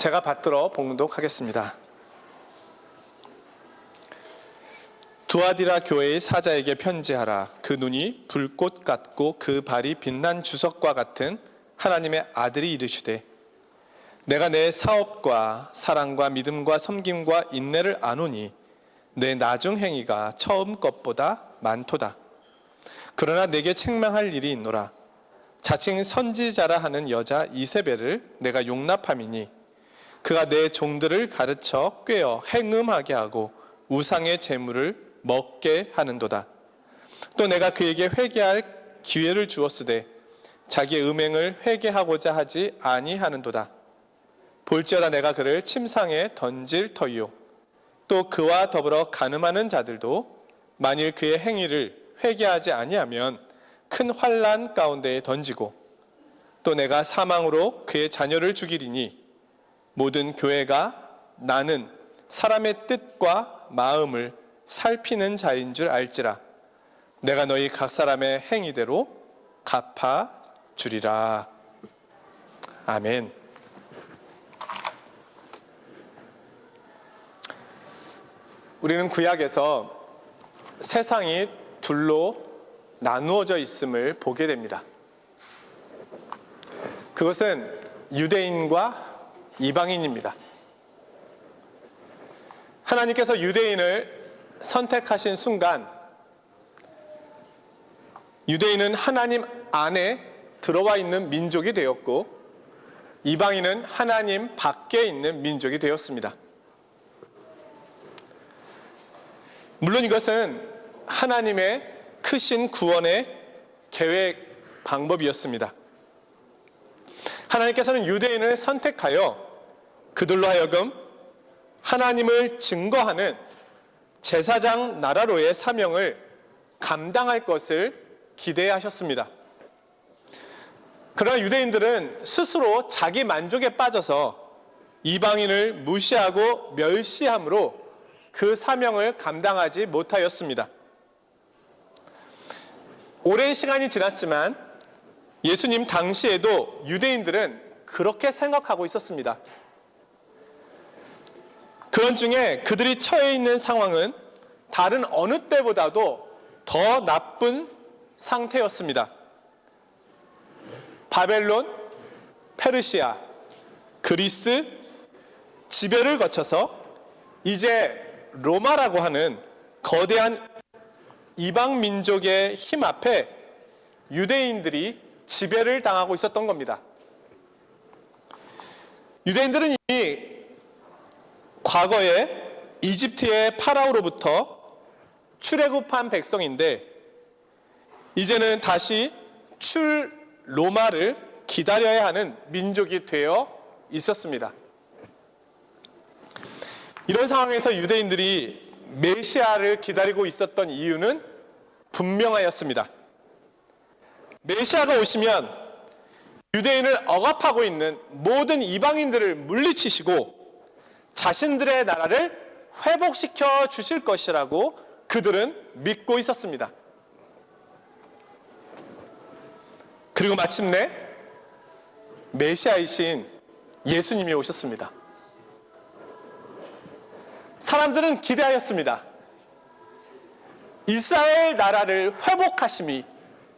제가 받들어 봉독하겠습니다. 두아디라 교회의 사자에게 편지하라. 그 눈이 불꽃 같고 그 발이 빛난 주석과 같은 하나님의 아들이 이르시되, 내가 내 사업과 사랑과 믿음과 섬김과 인내를 아노니 내 나중 행위가 처음 것보다 많도다. 그러나 내게 책망할 일이 있노라. 자칭 선지자라 하는 여자 이세벨을 내가 용납함이니 그가 내 종들을 가르쳐 꾀어 행음하게 하고 우상의 재물을 먹게 하는도다. 또 내가 그에게 회개할 기회를 주었으되 자기의 음행을 회개하고자 하지 아니하는도다. 볼지어다 내가 그를 침상에 던질 터이요, 또 그와 더불어 간음하는 자들도 만일 그의 행위를 회개하지 아니하면 큰 환난 가운데에 던지고, 또 내가 사망으로 그의 자녀를 죽이리니 모든 교회가 나는 사람의 뜻과 마음을 살피는 자인 줄 알지라. 내가 너희 각 사람의 행위대로 갚아주리라. 아멘. 우리는 구약에서 세상이 둘로 나누어져 있음을 보게 됩니다. 그것은 유대인과 이방인입니다. 하나님께서 유대인을 선택하신 순간 유대인은 하나님 안에 들어와 있는 민족이 되었고, 이방인은 하나님 밖에 있는 민족이 되었습니다. 물론 이것은 하나님의 크신 구원의 계획 방법이었습니다. 하나님께서는 유대인을 선택하여 그들로 하여금 하나님을 증거하는 제사장 나라로의 사명을 감당할 것을 기대하셨습니다. 그러나 유대인들은 스스로 자기 만족에 빠져서 이방인을 무시하고 멸시함으로 그 사명을 감당하지 못하였습니다. 오랜 시간이 지났지만 예수님 당시에도 유대인들은 그렇게 생각하고 있었습니다. 그런 중에 그들이 처해 있는 상황은 다른 어느 때보다도 더 나쁜 상태였습니다. 바벨론, 페르시아, 그리스, 지배를 거쳐서 이제 로마라고 하는 거대한 이방 민족의 힘 앞에 유대인들이 지배를 당하고 있었던 겁니다. 유대인들은 이미 과거에 이집트의 파라오로부터 출애굽한 백성인데, 이제는 다시 로마를 기다려야 하는 민족이 되어 있었습니다. 이런 상황에서 유대인들이 메시아를 기다리고 있었던 이유는 분명하였습니다. 메시아가 오시면 유대인을 억압하고 있는 모든 이방인들을 물리치시고 자신들의 나라를 회복시켜 주실 것이라고 그들은 믿고 있었습니다. 그리고 마침내 메시아이신 예수님이 오셨습니다. 사람들은 기대하였습니다. 이스라엘 나라를 회복하심이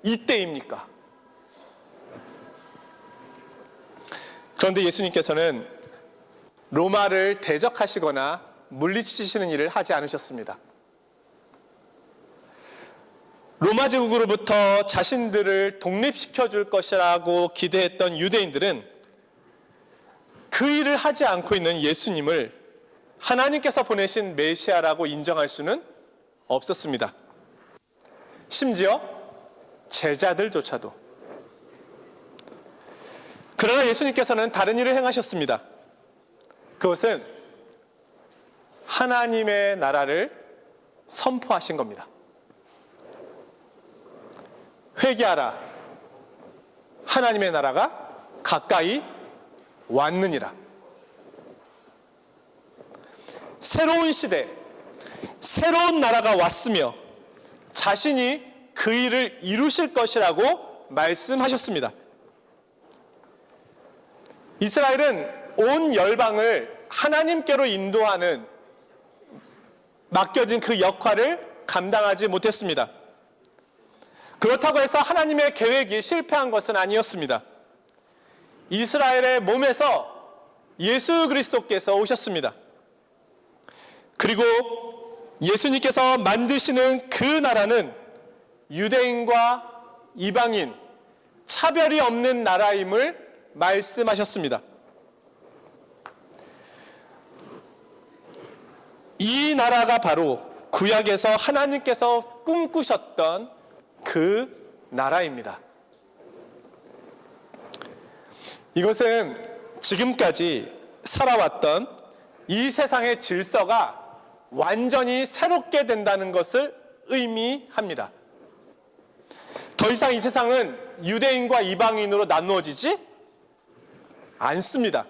이때입니까? 그런데 예수님께서는 로마를 대적하시거나 물리치시는 일을 하지 않으셨습니다. 로마 제국으로부터 자신들을 독립시켜 줄 것이라고 기대했던 유대인들은 그 일을 하지 않고 있는 예수님을 하나님께서 보내신 메시아라고 인정할 수는 없었습니다. 심지어 제자들조차도. 그러나 예수님께서는 다른 일을 행하셨습니다. 그것은 하나님의 나라를 선포하신 겁니다. 회개하라. 하나님의 나라가 가까이 왔느니라. 새로운 시대, 새로운 나라가 왔으며 자신이 그 일을 이루실 것이라고 말씀하셨습니다. 이스라엘은 온 열방을 하나님께로 인도하는 맡겨진 그 역할을 감당하지 못했습니다. 그렇다고 해서 하나님의 계획이 실패한 것은 아니었습니다. 이스라엘의 몸에서 예수 그리스도께서 오셨습니다. 그리고 예수님께서 만드시는 그 나라는 유대인과 이방인, 차별이 없는 나라임을 말씀하셨습니다. 이 나라가 바로 구약에서 하나님께서 꿈꾸셨던 그 나라입니다. 이것은 지금까지 살아왔던 이 세상의 질서가 완전히 새롭게 된다는 것을 의미합니다. 더 이상 이 세상은 유대인과 이방인으로 나누어지지 않습니다.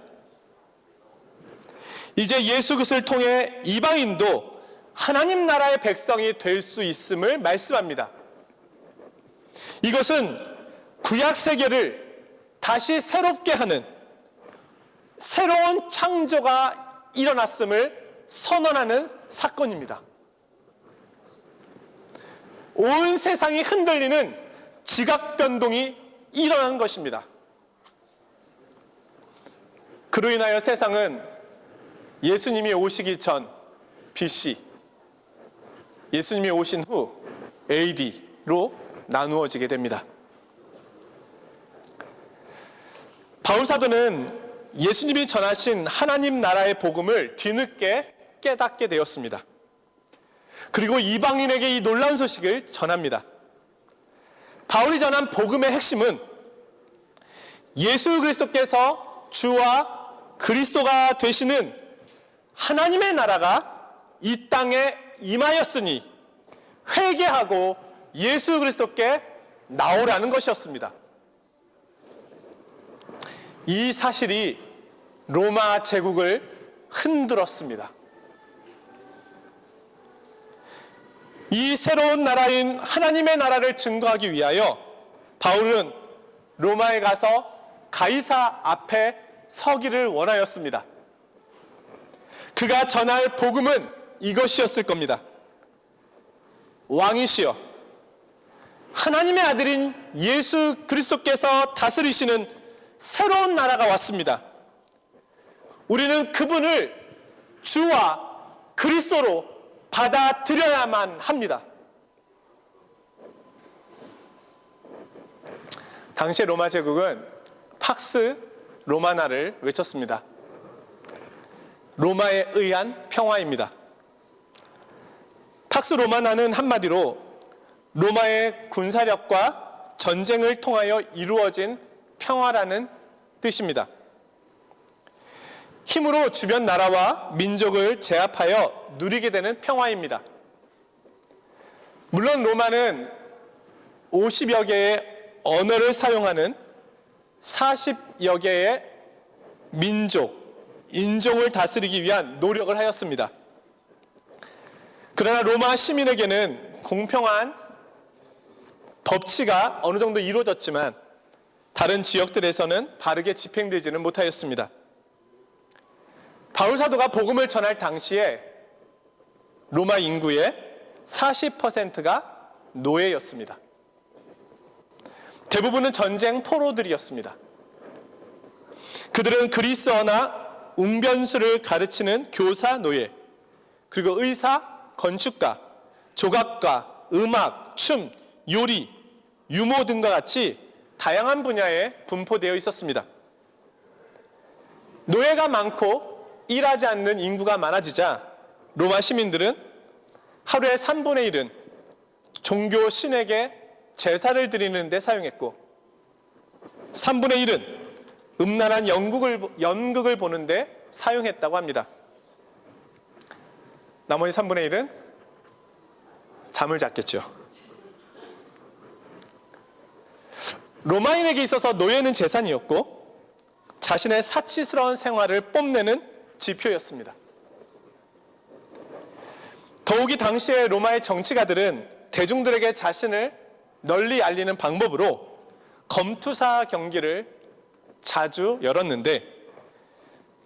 이제 예수 그리스도를 통해 이방인도 하나님 나라의 백성이 될 수 있음을 말씀합니다. 이것은 구약 세계를 다시 새롭게 하는 새로운 창조가 일어났음을 선언하는 사건입니다. 온 세상이 흔들리는 지각 변동이 일어난 것입니다. 그로 인하여 세상은 예수님이 오시기 전 BC, 예수님이 오신 후 AD로 나누어지게 됩니다. 바울 사도는 예수님이 전하신 하나님 나라의 복음을 뒤늦게 깨닫게 되었습니다. 그리고 이방인에게 이 놀라운 소식을 전합니다. 바울이 전한 복음의 핵심은 예수 그리스도께서 주와 그리스도가 되시는 하나님의 나라가 이 땅에 임하였으니 회개하고 예수 그리스도께 나오라는 것이었습니다. 이 사실이 로마 제국을 흔들었습니다. 이 새로운 나라인 하나님의 나라를 증거하기 위하여 바울은 로마에 가서 가이사 앞에 서기를 원하였습니다. 그가 전할 복음은 이것이었을 겁니다. 왕이시여, 하나님의 아들인 예수 그리스도께서 다스리시는 새로운 나라가 왔습니다. 우리는 그분을 주와 그리스도로 받아들여야만 합니다. 당시 로마 제국은 팍스 로마나를 외쳤습니다. 로마에 의한 평화입니다. 팍스 로마나는 한마디로 로마의 군사력과 전쟁을 통하여 이루어진 평화라는 뜻입니다. 힘으로 주변 나라와 민족을 제압하여 누리게 되는 평화입니다. 물론 로마는 50여 개의 언어를 사용하는 40여 개의 민족, 인종을 다스리기 위한 노력을 하였습니다. 그러나 로마 시민에게는 공평한 법치가 어느 정도 이루어졌지만 다른 지역들에서는 바르게 집행되지는 못하였습니다. 바울 사도가 복음을 전할 당시에 로마 인구의 40%가 노예였습니다. 대부분은 전쟁 포로들이었습니다. 그들은 그리스어나 웅변수를 가르치는 교사 노예, 그리고 의사, 건축가, 조각가, 음악, 춤, 요리, 유모 등과 같이 다양한 분야에 분포되어 있었습니다. 노예가 많고 일하지 않는 인구가 많아지자 로마 시민들은 하루에 3분의 1은 종교 신에게 제사를 드리는 데 사용했고 3분의 1은 음란한 연극을 보는 데 사용했다고 합니다. 나머지 3분의 1은 잠을 잤겠죠. 로마인에게 있어서 노예는 재산이었고 자신의 사치스러운 생활을 뽐내는 지표였습니다. 더욱이 당시의 로마의 정치가들은 대중들에게 자신을 널리 알리는 방법으로 검투사 경기를 자주 열었는데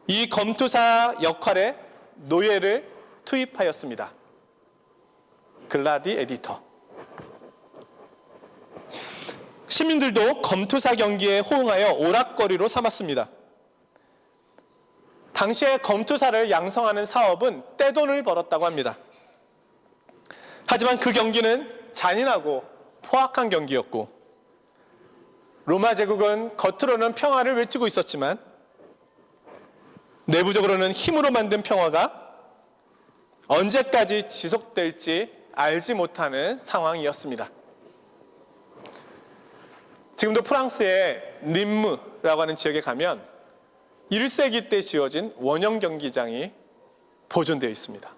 이 검투사 역할에 노예를 투입하였습니다. 글라디 에디터. 시민들도 검투사 경기에 호응하여 오락거리로 삼았습니다. 당시에 검투사를 양성하는 사업은 떼돈을 벌었다고 합니다. 하지만 그 경기는 잔인하고 포악한 경기였고, 로마 제국은 겉으로는 평화를 외치고 있었지만 내부적으로는 힘으로 만든 평화가 언제까지 지속될지 알지 못하는 상황이었습니다. 지금도 프랑스의 님무라고 하는 지역에 가면 1세기 때 지어진 원형 경기장이 보존되어 있습니다.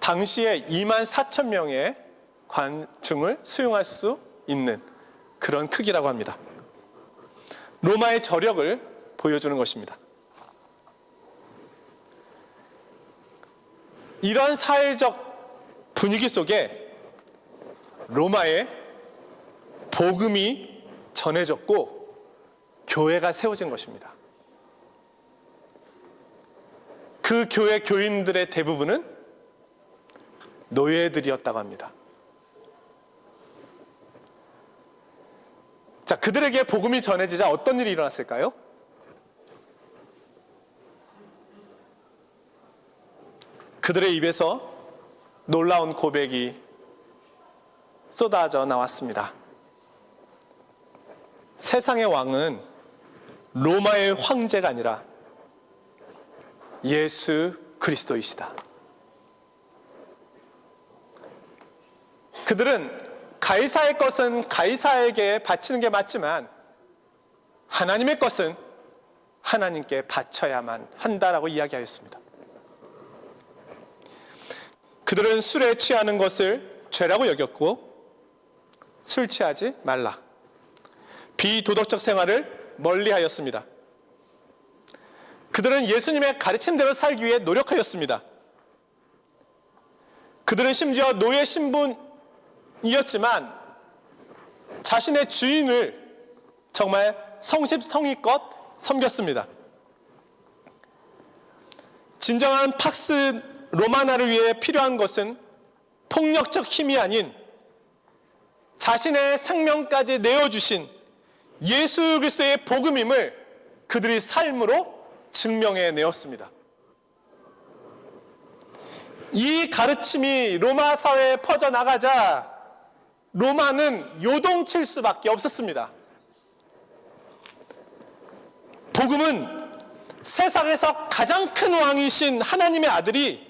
당시에 24,000명의 관중을 수용할 수 있는 그런 크기라고 합니다. 로마의 저력을 보여주는 것입니다. 이런 사회적 분위기 속에 로마에 복음이 전해졌고 교회가 세워진 것입니다. 그 교회 교인들의 대부분은 노예들이었다고 합니다. 자, 그들에게 복음이 전해지자 어떤 일이 일어났을까요? 그들의 입에서 놀라운 고백이 쏟아져 나왔습니다. 세상의 왕은 로마의 황제가 아니라 예수 그리스도이시다. 그들은 가이사의 것은 가이사에게 바치는 게 맞지만 하나님의 것은 하나님께 바쳐야만 한다라고 이야기하였습니다. 그들은 술에 취하는 것을 죄라고 여겼고 술 취하지 말라, 비도덕적 생활을 멀리하였습니다. 그들은 예수님의 가르침대로 살기 위해 노력하였습니다. 그들은 심지어 노예 신분이었지만 자신의 주인을 정말 성심성의껏 섬겼습니다. 진정한 팍스 로마나를 위해 필요한 것은 폭력적 힘이 아닌 자신의 생명까지 내어주신 예수 그리스도의 복음임을 그들이 삶으로 증명해 내었습니다. 이 가르침이 로마 사회에 퍼져나가자 로마는 요동칠 수밖에 없었습니다. 복음은 세상에서 가장 큰 왕이신 하나님의 아들이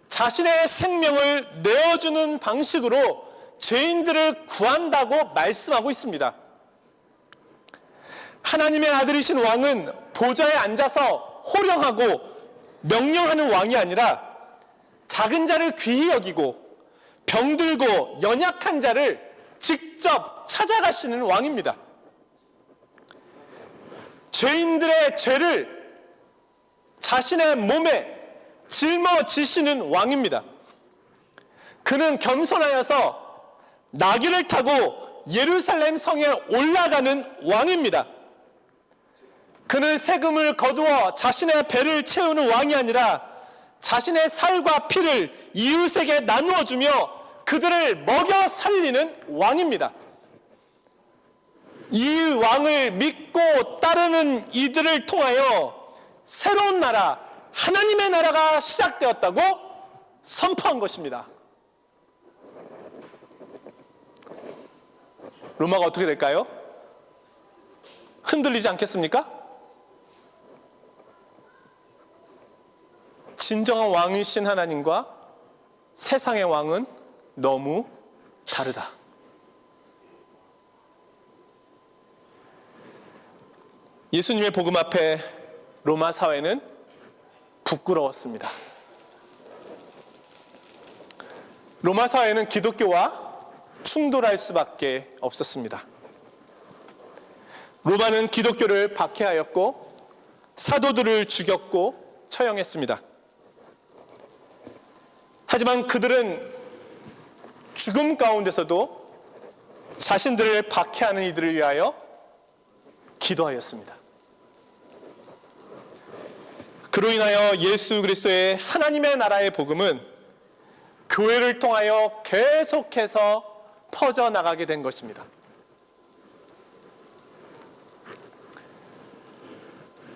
자신의 생명을 내어주는 방식으로 죄인들을 구한다고 말씀하고 있습니다. 하나님의 아들이신 왕은 보좌에 앉아서 호령하고 명령하는 왕이 아니라 작은 자를 귀히 여기고 병들고 연약한 자를 직접 찾아가시는 왕입니다. 죄인들의 죄를 자신의 몸에 짊어지시는 왕입니다. 그는 겸손하여서 나귀를 타고 예루살렘 성에 올라가는 왕입니다. 그는 세금을 거두어 자신의 배를 채우는 왕이 아니라 자신의 살과 피를 이웃에게 나누어 주며 그들을 먹여 살리는 왕입니다. 이 왕을 믿고 따르는 이들을 통하여 새로운 나라, 하나님의 나라가 시작되었다고 선포한 것입니다. 로마가 어떻게 될까요? 흔들리지 않겠습니까? 진정한 왕이신 하나님과 세상의 왕은 너무 다르다. 예수님의 복음 앞에 로마 사회는 부끄러웠습니다. 로마 사회는 기독교와 충돌할 수밖에 없었습니다. 로마는 기독교를 박해하였고 사도들을 죽였고 처형했습니다. 하지만 그들은 죽음 가운데서도 자신들을 박해하는 이들을 위하여 기도하였습니다. 그로 인하여 예수 그리스도의 하나님의 나라의 복음은 교회를 통하여 계속해서 퍼져나가게 된 것입니다.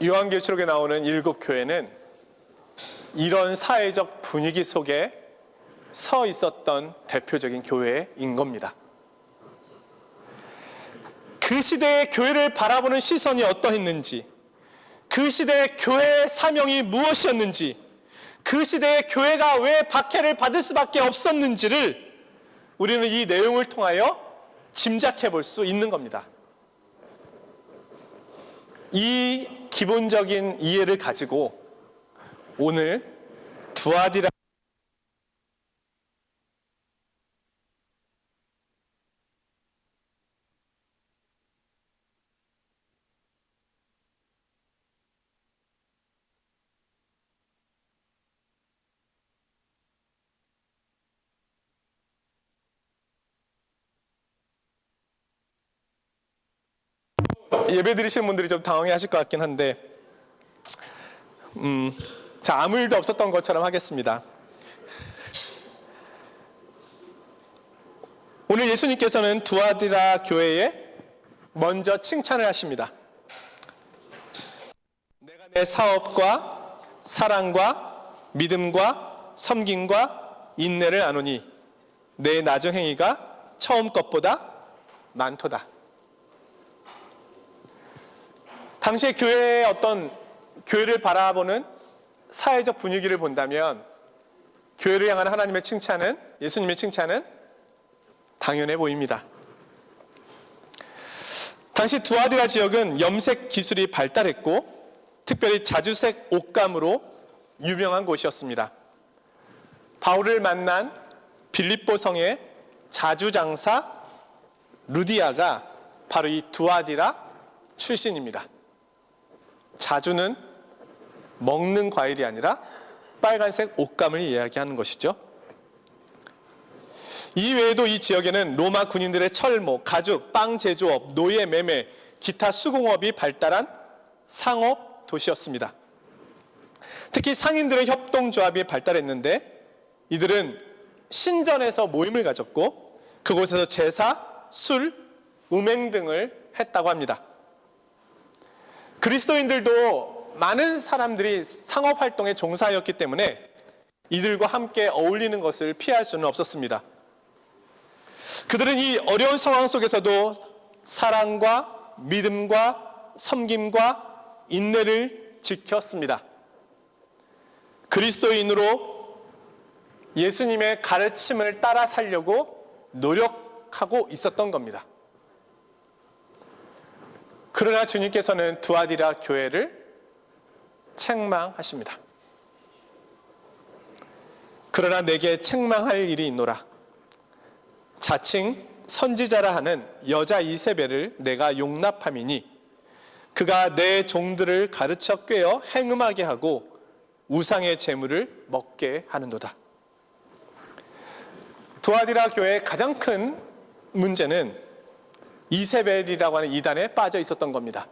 요한계시록에 나오는 7교회는 이런 사회적 분위기 속에 서 있었던 대표적인 교회인 겁니다. 그 시대의 교회를 바라보는 시선이 어떠했는지, 그 시대의 교회의 사명이 무엇이었는지, 그 시대의 교회가 왜 박해를 받을 수밖에 없었는지를 우리는 이 내용을 통하여 짐작해 볼 수 있는 겁니다. 이 기본적인 이해를 가지고 오늘 두아디라 예배 드리시는 분들이 좀 당황해 하실 것 같긴 한데 자, 아무 일도 없었던 것처럼 하겠습니다. 오늘 예수님께서는 두아디라 교회에 먼저 칭찬을 하십니다. 내가 내 사업과 사랑과 믿음과 섬김과 인내를 아노니 내 나중행위가 처음 것보다 많도다. 당시의 교회의 어떤 교회를 바라보는 사회적 분위기를 본다면 교회를 향한 하나님의 칭찬은, 예수님의 칭찬은 당연해 보입니다. 당시 두아디라 지역은 염색 기술이 발달했고 특별히 자주색 옷감으로 유명한 곳이었습니다. 바울을 만난 빌립보 성의 자주장사 루디아가 바로 이 두아디라 출신입니다. 자주는 먹는 과일이 아니라 빨간색 옷감을 이야기하는 것이죠. 이 외에도 이 지역에는 로마 군인들의 철모, 가죽, 빵 제조업, 노예 매매, 기타 수공업이 발달한 상업 도시였습니다. 특히 상인들의 협동조합이 발달했는데 이들은 신전에서 모임을 가졌고 그곳에서 제사, 술, 음행 등을 했다고 합니다. 그리스도인들도 많은 사람들이 상업활동에 종사하였기 때문에 이들과 함께 어울리는 것을 피할 수는 없었습니다. 그들은 이 어려운 상황 속에서도 사랑과 믿음과 섬김과 인내를 지켰습니다. 그리스도인으로 예수님의 가르침을 따라 살려고 노력하고 있었던 겁니다. 그러나 주님께서는 두아디라 교회를 책망하십니다. 그러나 내게 책망할 일이 있노라. 자칭 선지자라 하는 여자 이세벨을 내가 용납함이니 그가 내 종들을 가르쳐 꿰어 행음하게 하고 우상의 재물을 먹게 하는도다. 두아디라 교회의 가장 큰 문제는 이세벨이라고 하는 이단에 빠져 있었던 겁니다.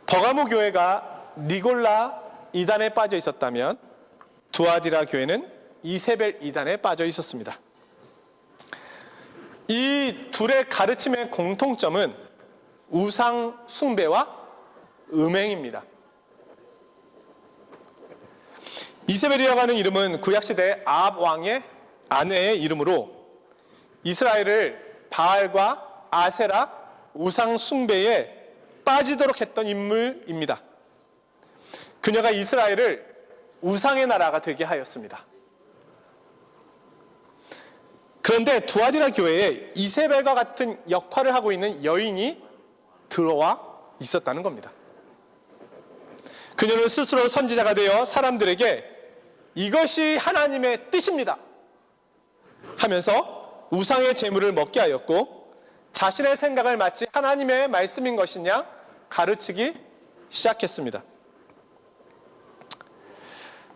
버가모 교회가 니골라 이단에 빠져 있었다면 두아디라 교회는 이세벨 이단에 빠져 있었습니다. 이 둘의 가르침의 공통점은 우상 숭배와 음행입니다. 이세벨이라고 하는 이름은 구약시대 아합 왕의 아내의 이름으로 이스라엘을 바알과 아세라 우상 숭배에 빠지도록 했던 인물입니다. 그녀가 이스라엘을 우상의 나라가 되게 하였습니다. 그런데 두아디라 교회에 이세벨과 같은 역할을 하고 있는 여인이 들어와 있었다는 겁니다. 그녀는 스스로 선지자가 되어 사람들에게 이것이 하나님의 뜻입니다 하면서 우상의 재물을 먹게 하였고 자신의 생각을 마치 하나님의 말씀인 것이냐 가르치기 시작했습니다.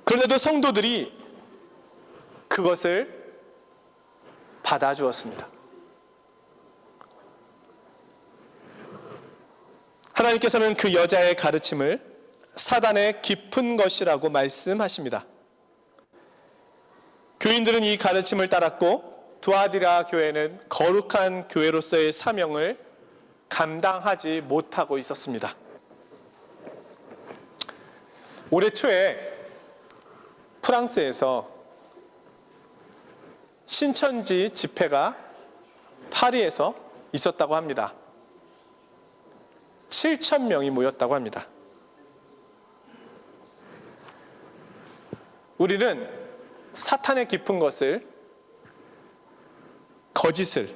그런데도 성도들이 그것을 받아주었습니다. 하나님께서는 그 여자의 가르침을 사단의 깊은 것이라고 말씀하십니다. 교인들은 이 가르침을 따랐고 두아디라 교회는 거룩한 교회로서의 사명을 감당하지 못하고 있었습니다. 올해 초에 프랑스에서 신천지 집회가 파리에서 있었다고 합니다. 7,000명이 모였다고 합니다. 우리는 사탄의 깊은 것을, 거짓을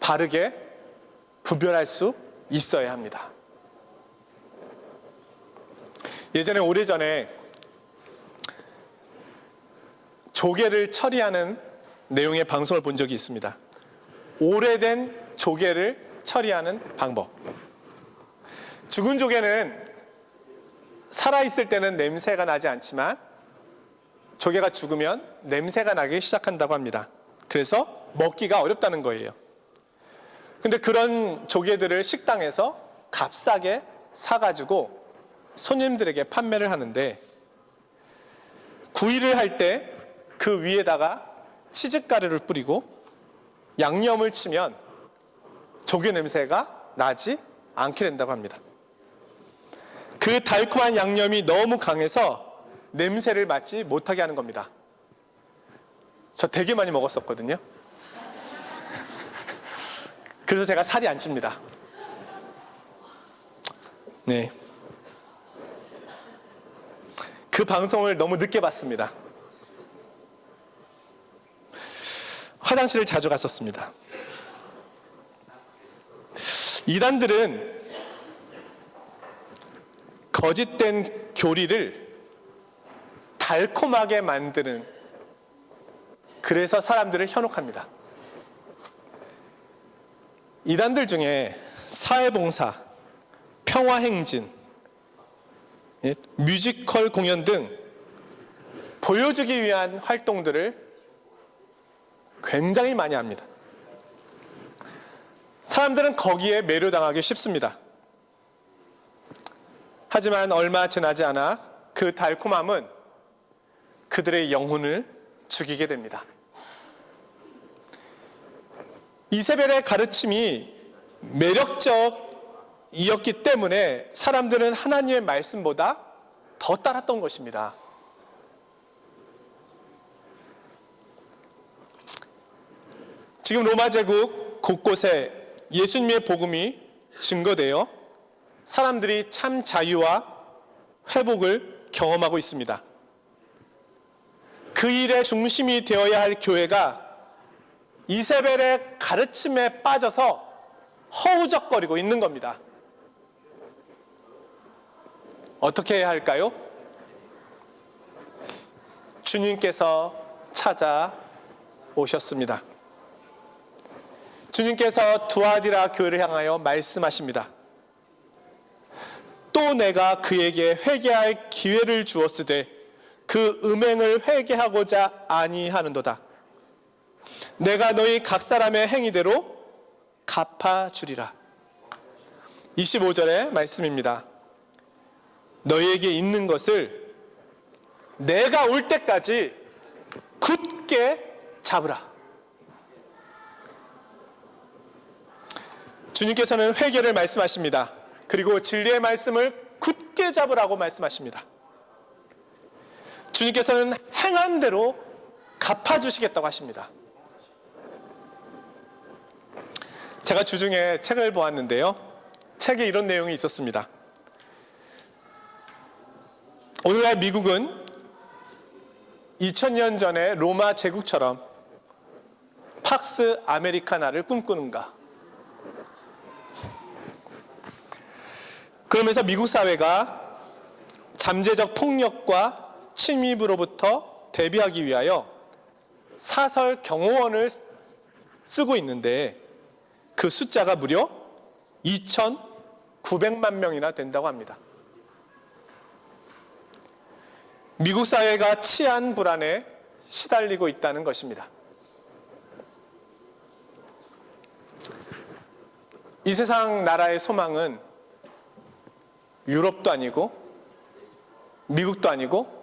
바르게 구별할 수 있어야 합니다. 예전에 오래전에 조개를 처리하는 내용의 방송을 본 적이 있습니다. 오래된 조개를 처리하는 방법. 죽은 조개는 살아있을 때는 냄새가 나지 않지만 조개가 죽으면 냄새가 나기 시작한다고 합니다. 그래서 먹기가 어렵다는 거예요. 근데 그런 조개들을 식당에서 값싸게 사가지고 손님들에게 판매를 하는데, 구이를 할 때 그 위에다가 치즈가루를 뿌리고 양념을 치면 조개 냄새가 나지 않게 된다고 합니다. 그 달콤한 양념이 너무 강해서 냄새를 맡지 못하게 하는 겁니다. 저 되게 많이 먹었었거든요. 그래서 제가 살이 안 찝니다. 네. 그 방송을 너무 늦게 봤습니다. 화장실을 자주 갔었습니다. 이단들은 거짓된 교리를 달콤하게 만드는, 그래서 사람들을 현혹합니다. 이단들 중에 사회봉사, 평화행진, 뮤지컬 공연 등 보여주기 위한 활동들을 굉장히 많이 합니다. 사람들은 거기에 매료당하기 쉽습니다. 하지만 얼마 지나지 않아 그 달콤함은 그들의 영혼을 죽이게 됩니다. 이세벨의 가르침이 매력적이었기 때문에 사람들은 하나님의 말씀보다 더 따랐던 것입니다. 지금 로마 제국 곳곳에 예수님의 복음이 증거되어 사람들이 참 자유와 회복을 경험하고 있습니다. 그 일의 중심이 되어야 할 교회가 이세벨의 가르침에 빠져서 허우적거리고 있는 겁니다. 어떻게 해야 할까요? 주님께서 찾아오셨습니다. 주님께서 두아디라 교회를 향하여 말씀하십니다. 또 내가 그에게 회개할 기회를 주었으되 그 음행을 회개하고자 아니하는도다. 내가 너희 각 사람의 행위대로 갚아주리라. 25절의 말씀입니다. 너희에게 있는 것을 내가 올 때까지 굳게 잡으라. 주님께서는 회개를 말씀하십니다. 그리고 진리의 말씀을 굳게 잡으라고 말씀하십니다. 주님께서는 행한 대로 갚아주시겠다고 하십니다. 제가 주중에 책을 보았는데요, 책에 이런 내용이 있었습니다. 오늘날 미국은 2000년 전에 로마 제국처럼 팍스 아메리카나를 꿈꾸는가? 그러면서 미국 사회가 잠재적 폭력과 침입으로부터 대비하기 위하여 사설 경호원을 쓰고 있는데 그 숫자가 무려 2,900만 명이나 된다고 합니다. 미국 사회가 치안 불안에 시달리고 있다는 것입니다. 이 세상 나라의 소망은 유럽도 아니고 미국도 아니고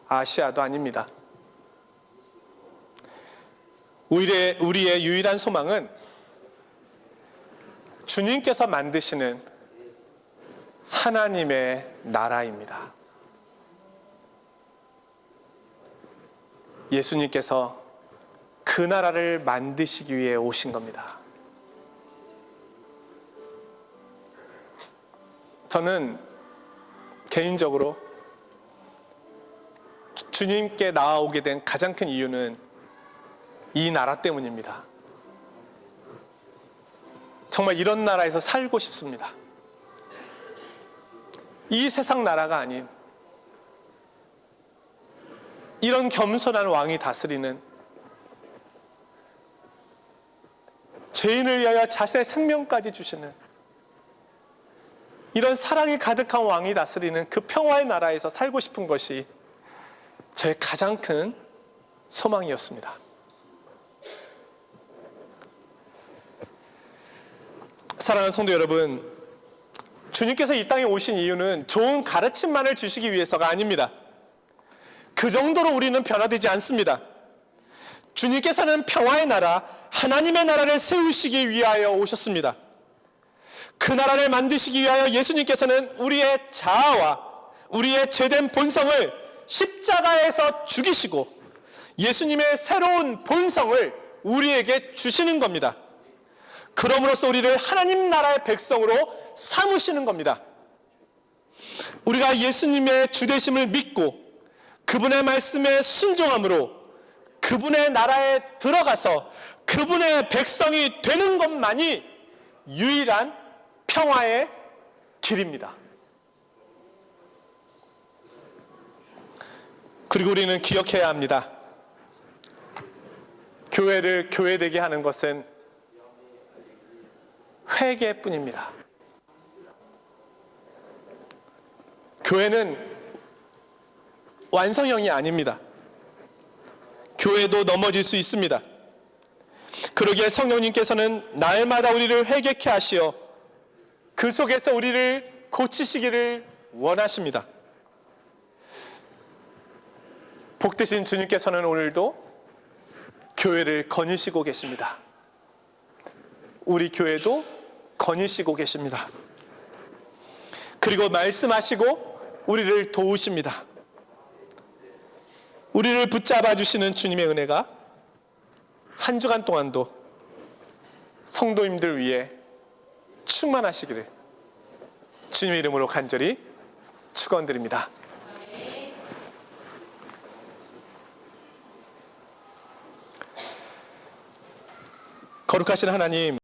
아시아도 아닙니다. 우리의 유일한 소망은 주님께서 만드시는 하나님의 나라입니다. 예수님께서 그 나라를 만드시기 위해 오신 겁니다. 저는 개인적으로 주님께 나아오게 된 가장 큰 이유는 이 나라 때문입니다. 정말 이런 나라에서 살고 싶습니다. 이 세상 나라가 아닌 이런 겸손한 왕이 다스리는, 죄인을 위하여 자신의 생명까지 주시는 이런 사랑이 가득한 왕이 다스리는 그 평화의 나라에서 살고 싶은 것이 제 가장 큰 소망이었습니다. 사랑하는 성도 여러분, 주님께서 이 땅에 오신 이유는 좋은 가르침만을 주시기 위해서가 아닙니다. 그 정도로 우리는 변화되지 않습니다. 주님께서는 평화의 나라, 하나님의 나라를 세우시기 위하여 오셨습니다. 그 나라를 만드시기 위하여 예수님께서는 우리의 자아와 우리의 죄된 본성을 십자가에서 죽이시고 예수님의 새로운 본성을 우리에게 주시는 겁니다. 그럼으로써 우리를 하나님 나라의 백성으로 삼으시는 겁니다. 우리가 예수님의 주되심을 믿고 그분의 말씀에 순종함으로 그분의 나라에 들어가서 그분의 백성이 되는 것만이 유일한 평화의 길입니다. 그리고 우리는 기억해야 합니다. 교회를 교회되게 하는 것은 회개뿐입니다. 교회는 완성형이 아닙니다. 교회도 넘어질 수 있습니다. 그러기에 성령님께서는 날마다 우리를 회개케 하시어 그 속에서 우리를 고치시기를 원하십니다. 복되신 주님께서는 오늘도 교회를 거니시고 계십니다. 우리 교회도 거니시고 계십니다. 그리고 말씀하시고 우리를 도우십니다. 우리를 붙잡아 주시는 주님의 은혜가 한 주간 동안도 성도님들 위해 충만하시기를 주님의 이름으로 간절히 축원드립니다. 거룩하신 하나님,